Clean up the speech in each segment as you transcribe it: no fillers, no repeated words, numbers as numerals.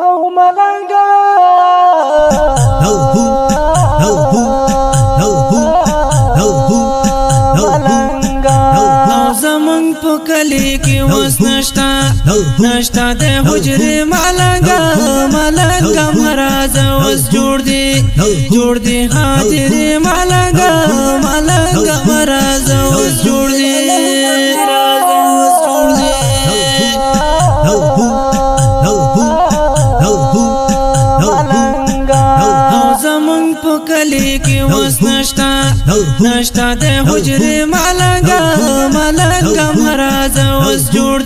او ملنگا زمون په کلی کې وس نشتا د حجره ملنګا مرزا وس جوړ دی حاضر ملنګا مرزا وس جوړ دی زمون په کلی کې وس نشتا د حجره ملنګا مرزا وس جوړ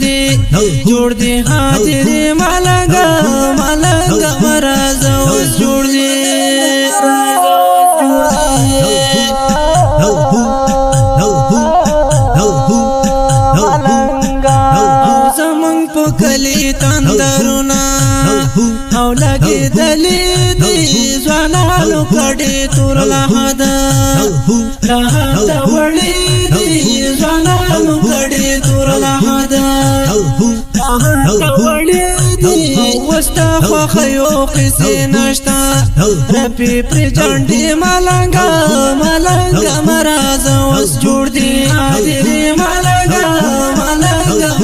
دی حاضر ملنګا مرزا وس جوړ دی زمون په کلی تندرونه او لګي دلی ځوانانو کډې تور لحدا وړي دي ځوانانو کډې تور لحدا وړي دي وستا خو قصې نشتا رپی پر جانډي ملنګا مرزا وس جوړ دی حاضر ملنګا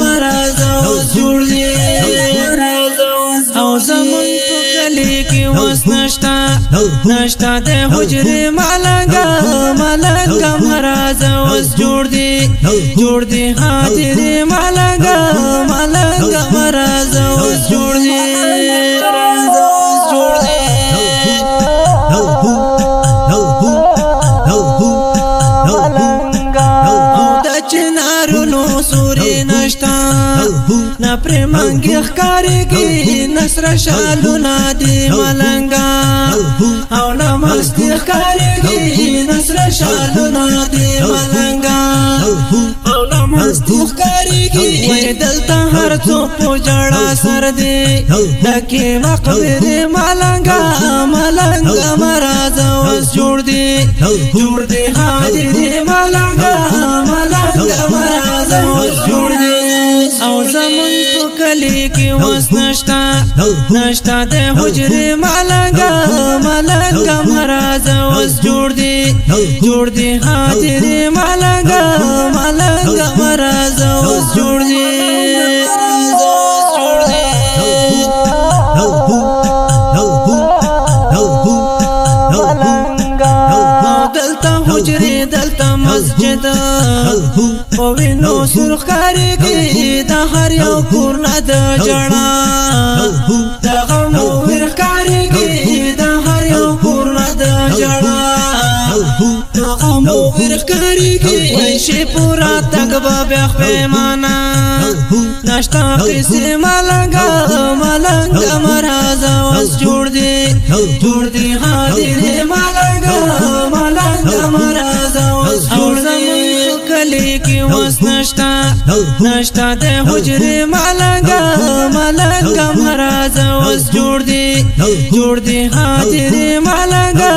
مرزا وس جوړ دی او زمون په کلی کې وس نشتا د حجره ملنګا مرزا وس جوړ دی حاضر ملنګا مرزا وس جوړ دی چنارونو سوري نشتا نا پرمانګي ښکارېږي نصر شالونه دي ملنګا او نمست ښکارېږي نصر شالونه دي ملنګا او نمست ښکارېږي وای دلته هر څوک په جړا سر دی ډکې مقبرې ملنګا مرزا وس جوړ دی حاضر ملنګا مرزا وس جوړ دی او زمون په کلی کې وس نشتا د حجره ملنګا مرزا وس جوړ دی حاضر ملنګا مرزا وس جوړ دی دلتا مسجد وینو سرخ کاریږي د هر یو کور نه د جړا د غم ورخ کاریږي د هر یو کور نه د جړا د غم ورخ کاریږي شي پورا تک به پیمانا نشتا قصې ملنګا مرزا وس جوړ دی حاضر ملنګا مرزا وس جوړ دی کلی کې وس نشتا د حجره ملنګا مرزا وس جوړ دی حاضر ملنګا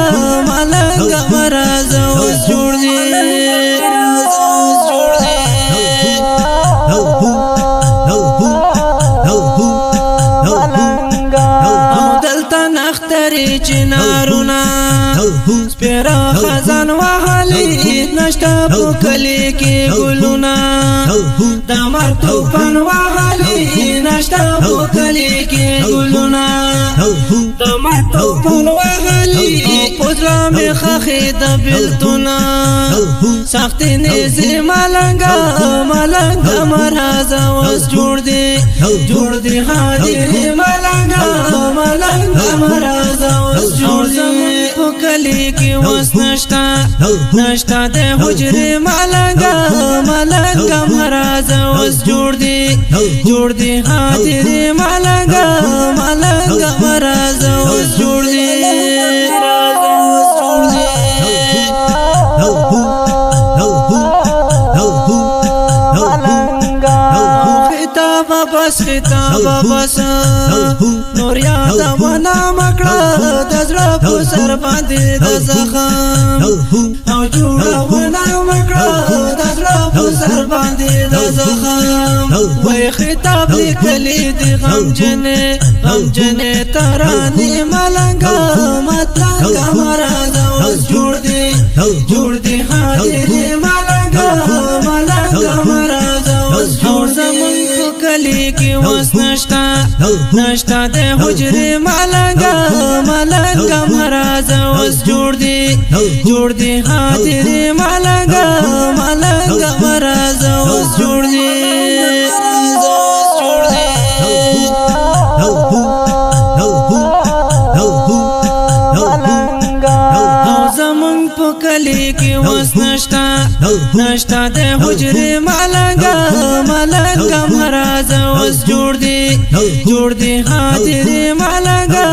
مرزا وس جوړ دی چنارونا سپیرا خزان وحالی نشتا پو کلی کی گلونا دامر توفان وحالی نشتا پو کلی کی گلونا دامر توفان وحالی پوزرا می خخی دا بلتونا سختی نیزی ملنگا مرزا وس جوړ دی حاضر ملنگا مرزا وس جوړ دی په کلی کې وس نشتا د حجره ملنګا مرزا وس جوړ دی حاضر ملنګا مرزا وس جوړ دی خطاب بس نور یاد ونا مکړه د زړه په سر باندې د زخم او جوړه ونا مکړه د زړه په سر باندې د زخم وای خطاب لیکلی دی غم جنې ترانه ملنګا مطلق مراد اوس جوړ دی حاضر ملنګا مراد اوس جوړ زمون په کلی کې وس نشتا د حجره ملنګا مراد اوس جوړ دی حاضر ملنګا مراد اوس جوړ دی کلی کی وس نشتا د حجره ملنګا مراد اوس جوړ دی حاضر ملنګا